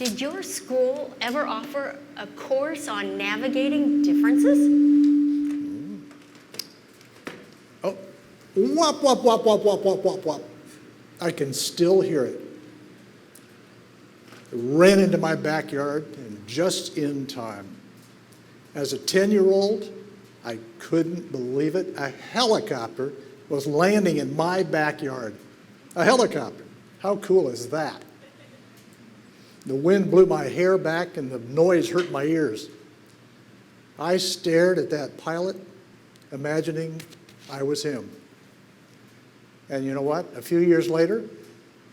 Did your school ever offer a course on navigating differences? Oh, whop, whop, whop, whop, whop, whop, whop, whop. I can still hear it. It ran into my backyard and just in time. As a 10-year-old, I couldn't believe it. A helicopter was landing in my backyard. A helicopter. How cool is that? The wind blew my hair back and the noise hurt my ears. I stared at that pilot, imagining I was him. And you know what? A few years later,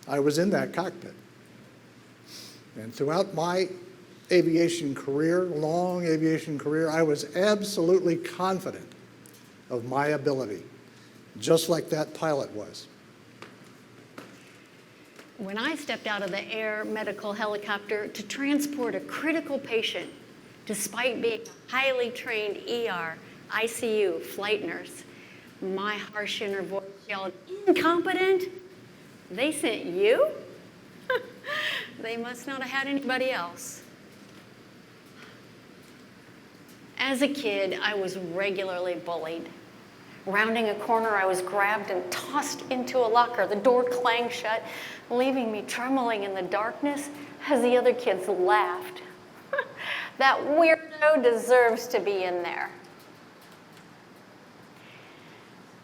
I was in that cockpit. And throughout my aviation career, long aviation career, I was absolutely confident of my ability, just like that pilot was. When I stepped out of the air medical helicopter to transport a critical patient, despite being a highly trained ER, ICU flight nurse, my harsh inner voice yelled, "Incompetent? They sent you?" They must not have had anybody else. As a kid, I was regularly bullied. Rounding a corner, I was grabbed and tossed into a locker. The door clanged shut, leaving me trembling in the darkness as the other kids laughed. That weirdo deserves to be in there.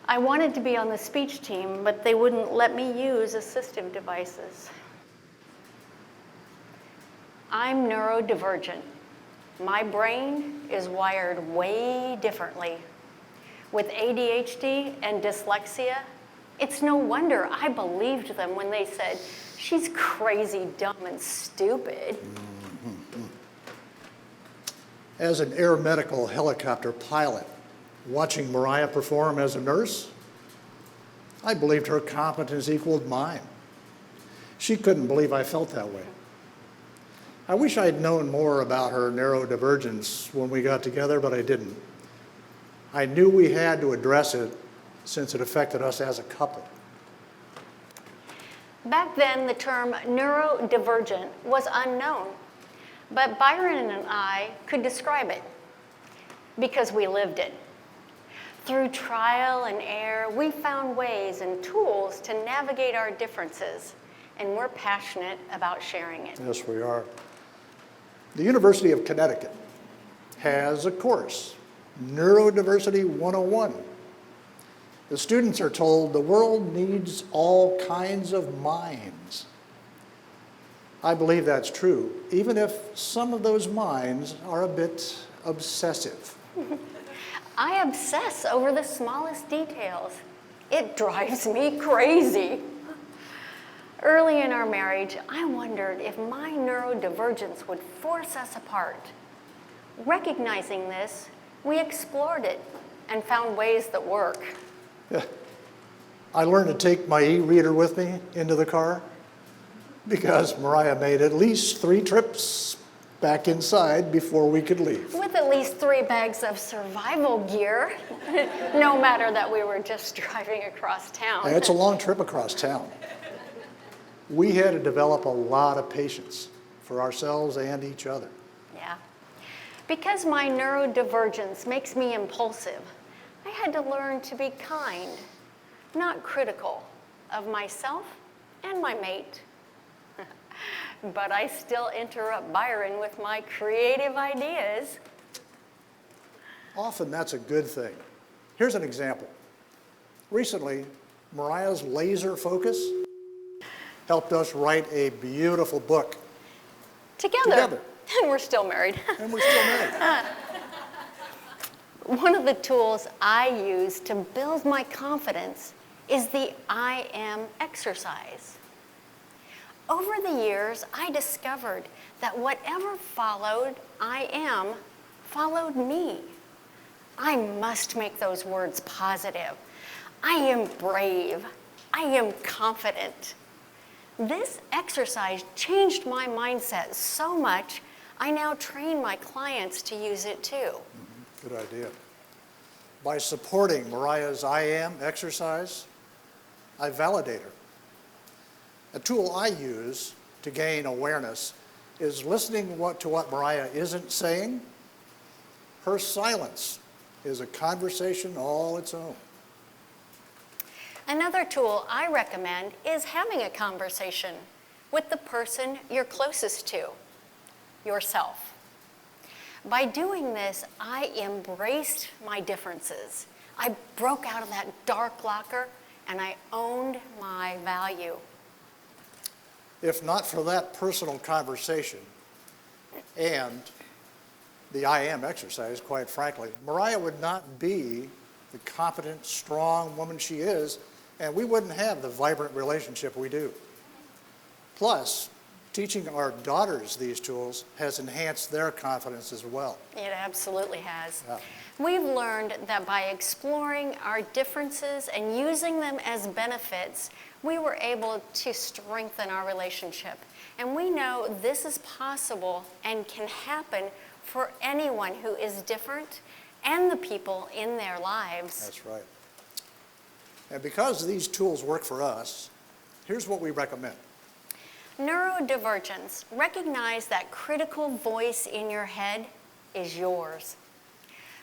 I wanted to be on the speech team, but they wouldn't let me use assistive devices. I'm neurodivergent. My brain is wired way differently. With ADHD and dyslexia, it's no wonder I believed them when they said, "She's crazy, dumb, and stupid." As an air medical helicopter pilot, watching Mariah perform as a nurse, I believed her competence equaled mine. She couldn't believe I felt that way. I wish I'd known more about her neurodivergence when we got together, but I didn't. I knew we had to address it since it affected us as a couple. Back then, the term neurodivergent was unknown, but Byron and I could describe it because we lived it. Through trial and error, we found ways and tools to navigate our differences, and we're passionate about sharing it. Yes, we are. The University of Connecticut has a course, Neurodiversity 101. The students are told the world needs all kinds of minds. I believe that's true, even if some of those minds are a bit obsessive. I obsess over the smallest details. It drives me crazy. Early in our marriage, I wondered if my neurodivergence would force us apart. Recognizing this, we explored it and found ways that work. Yeah. I learned to take my e-reader with me into the car because Mariah made at least 3 trips back inside before we could leave. With at least 3 bags of survival gear, no matter that we were just driving across town. It's a long trip across town. We had to develop a lot of patience for ourselves and each other. Yeah. Because my neurodivergence makes me impulsive, I had to learn to be kind, not critical of myself and my mate. But I still interrupt Byron with my creative ideas. Often that's a good thing. Here's an example. Recently, Mariah's laser focus helped us write a beautiful book. Together. And we're still married. And we're still married. One of the tools I use to build my confidence is the I am exercise. Over the years, I discovered that whatever followed I am followed me. I must make those words positive. I am brave. I am confident. This exercise changed my mindset so much, I now train my clients to use it too. Good idea. By supporting Mariah's I am exercise, I validate her. A tool I use to gain awareness is listening to what Mariah isn't saying. Her silence is a conversation all its own. Another tool I recommend is having a conversation with the person you're closest to, yourself. By doing this, I embraced my differences. I broke out of that dark locker and I owned my value. If not for that personal conversation and the I am exercise, quite frankly, Mariah would not be the confident, strong woman she is, and we wouldn't have the vibrant relationship we do. Plus, teaching our daughters these tools has enhanced their confidence as well. It absolutely has. Yeah. We've learned that by exploring our differences and using them as benefits, we were able to strengthen our relationship. And we know this is possible and can happen for anyone who is different and the people in their lives. That's right. And because these tools work for us, here's what we recommend. Neurodivergence. Recognize that critical voice in your head is yours.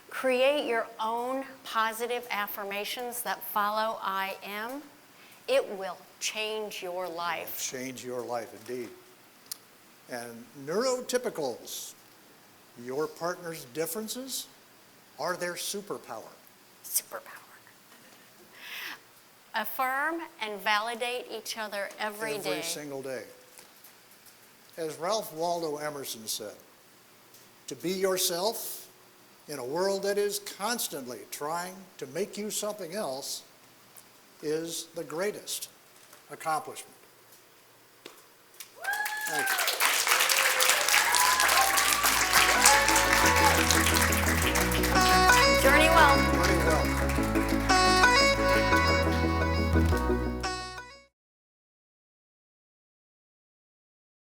Create your own positive affirmations that follow I am. It will change your life. Change your life, indeed. And neurotypicals, your partner's differences are their superpower. Superpower. Affirm and validate each other every day. Every single day. As Ralph Waldo Emerson said, to be yourself in a world that is constantly trying to make you something else is the greatest accomplishment. Thank you.